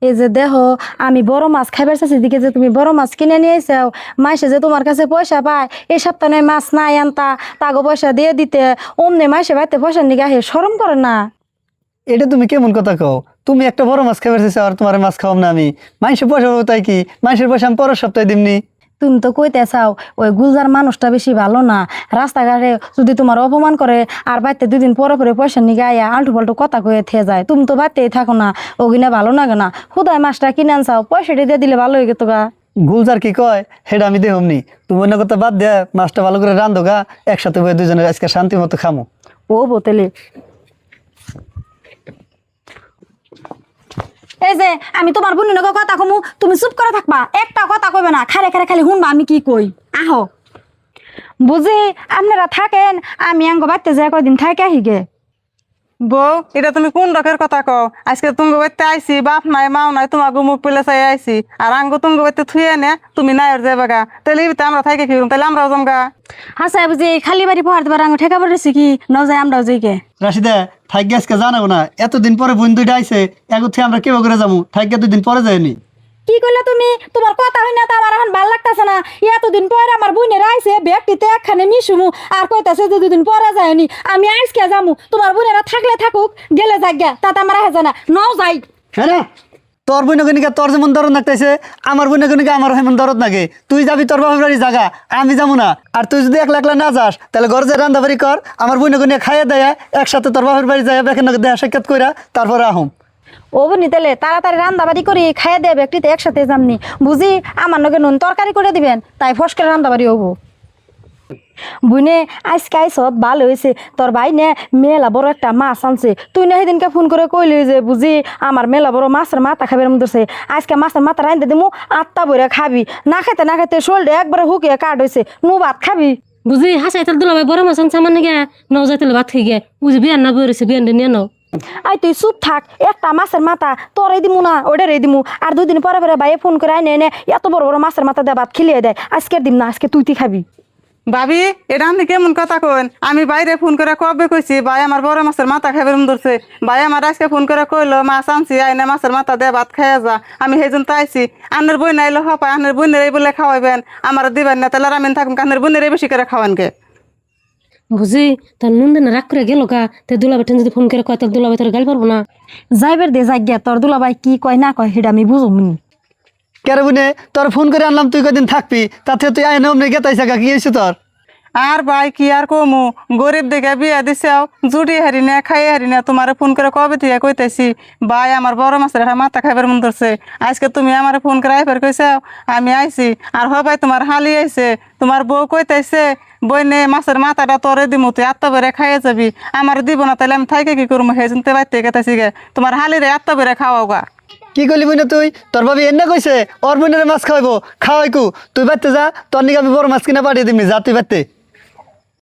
এই যে দেহ আমি বড় মাছ খাইবার চাচ্ছি দিকে যে তুমি বড় মাছ কিনে নিয়ে এসেও মাইসে যে তোমার কাছে পয়সা পায় এই সপ্তাহে মাছ নাই আনতা তাগো পয়সা দিয়ে দিতে অমনে মাইসে বাড়িতে পয়সা নিয়ে হে শরম করে না। এটা তুমি কেমন কথা কও? তুমি একটা বড় মাছ খাইবার চাইছো আর তোমার মাছ খাওয়াম না আমি? মানুষের পয়সা পাবো তাই কি? মানুষের পয়সা আমি পরের সপ্তাহে দিমনি। তুমি তো কইতে চাও ওই গুলজার মানুষটা বেশি ভালো না, রাস্তাঘাটে যদি তোমার অপমান করে আর বাড়িতে 2 দিন পরে পরে পয়সা নিয়ে আয়া আল্টু পাল্টু কথা কয়ে থে যায়, তুমি তো বাড়িতেই থাকো না, ওগিনা ভালো লাগে না, খুদায় মাছটা কিনে আনছাও পয়সাটা দিয়ে দিলে ভালো হয়ে গেত গা। গুলজার কি কয় সেটা আমি দেহমনি। তুমি অন্য কথা বাদ দেয়া মাছটা ভালো করে রান্ধো গা, একসাথে বয়ে দুজনের আজকে শান্তি মতো খামো। ও বোতলে এই যে আমি তোমার বোনের লগে কথা কমু, তুমি চুপ করে থাকবা, একটা কথা কইবে না, খারে খারে খালি শুনবা আমি কি কই। আহো বুঝি আপনারা থাকেন, আমি আঙ্গ বাড়তে যাই কয়দিন থাকে আহিগে। বউ, এটা তুমি কোন রকের কথা কও? আজকে তুমি বাড়িতে আইসি, বাপ নাই মাও নাই, তোমাকে মুখ পেলে চাই আইসি, আর আঙ্গ তুমি বাড়িতে থুয়ে নে তুমি নাই যাবে গা, তাহলে আমরা থাইকে কি করুম? তাহলে আমরাও জমগা। হাসা বুঝি খালি বাড়ি পহাড় দেবার আঙ্গ ঠেকা পড়েছি কি ন যাই আমরাও যাই গে। রাশিদা থাইকে আজকে জানাবো না, এতদিন পরে বোন দুইটা আইসে এগুলো আমরা কেউ করে যাবো, থাইকে 2 দিন পরে যায়নি। কি করলে তুমি? তোমার কথা হয় না তো আমার এখন ভাল লাগতেছে না। এতদিন পরে আমার বোনের আইসে ব্যক্তিতে একখানে মিশুমু আর কইতাছে যে 2 দিন পরে যায়নি, আমি আজকে যামু, তোমার বোনেরা থাকলে থাকুক গেলে যাক, তাতে আমার আহে জানা নও যাই। হ্যাঁ না, তোর বোন গনিকা তোর যেমন দরদ নাকতেছে আমার বোন গনিকা আমার হেমন দরদ নাগে। তুই যাবি তোর বাপের বাড়ি জাগা, আমি যাবো না। আর তুই যদি একলা একলা না যাস তাহলে ঘরে যে রান্না বাড়ি কর, আমার বোন গনিয়া খাইয়ে দেয়া একসাথে তোর বাপের বাড়ি যায় বেখান দেয়া সাক্ষাৎ কইরা তারপরে আহম। ও বনি তাহলে তাড়াতাড়ি রান্দাবাড়ি করি খাইয়ে দেবে একটিতে একসাথে যামনি, বুঝি আমার নগে নুন তরকারি করে দিবেন তাই ফস করে রান্দাবাড়ি হবো। বুনে আজকে আইসত ভালো হয়েছে, তোর ভাই নে মেলা বড় একটা মাছ আনছে, তুই না সেদিনকে ফোন করে কইলি যে বুঝি আমার মেলা বড় মাছের মাথা খাবার মধ্যে আজকে মাছের মাথা রাঁধতে দিমু, 8টা বইরা খাবি, না খাইতে না খাইতে শোলটা একবারে হুকিয়ে কাট হয়েছে, নু ভাত খাবি। বুঝি হাসাই তার দুলাভাই বড় মাছ আনছে আমার নাকি নাও যাইতে ভাত খাই গে, বুঝি বিয়ান না বইরেছে বিয়ান নিয়ে নাও। আই তুই চুপ থাক, একটা মাছের মাথা তোরাই দিমু না ওটারই দিমু, আর 2 দিন পরে পরে ভাইয়ে ফোন করে আইনে এনে এত বড় বড় মাছের মাথা দিয়ে ভাত খিলিয়ে দেয়, আজকের দিম না, আজকে তুই খাবি। ভাবি, এটা আপনি কেমন কথা কইন? আমি বাইরে ফোন করে কবে কইছি ভাই আমার বড় মাছের মাথা খাইবার ধরছে, ভাই আমার আজকে ফোন করে কইলো মাছ আনছি আইনে মাছের মাথা দিয়ে ভাত খাইয়া যা, আমি সেই জন্য আইছি। আনের বই নাইলো হপায় আনের বইনের এই বলে খাওয়াইবেন, আমার দিবেন না, তাহলে আর আমি থাকুন আনের বইনের বেশি করে খাওয়ান কে। বুঝি তার নুন দেনা রাগ করে গেল গা, তে দুলাভাই যদি ফোন করে কয় তার দুলাভাই তোর গাল পারবো না। যাইবার দে যাক, তোর দুলাভাই কি কয় না কয় সেটা আমি বুঝুমনি। কেরে বুনে তোর ফোন করে আনলাম তুই কদিন থাকবি, তাতে তুই আয় নমনে গেতাইছে কি হয়েছে তোর? আর ভাই কি আর কমু, গরিব দেখে বিয়া দিছেও জুটি হারি না খাই হারি না, তোমার ফোন করে কবে থেকে কইতেছি ভাই আমার বড় মাছের একটা মাথা খাইবার মন ধরছে, আজকে তুমি আমার ফোন করে আইবার কইসাও আমি আইছি। আর ভাই তোমার হালি আইছে, তোমার বউ কইতেছে বইনে মাছের মাথাটা তোরে দিমু, তুই বেড়ে খাইয়ে যাবি, আমার দিব না, তাহলে আমি থাইকে কি করবো? সেই জন্য বাইতে গেতেছি গে, তোমার হালিরে বেড়ে খাওয়াও গা। কি করলি বুনে তুই? তোর ভাবি এনে কইছে ওর বোনের মাছ খাওয়াইবো, খাওয়াইকু তুই বাড়তে যা, তোর নিকে আমি বড় মাছ কিনা পাঠিয়ে দিবনি, যা তুই বাড়তে।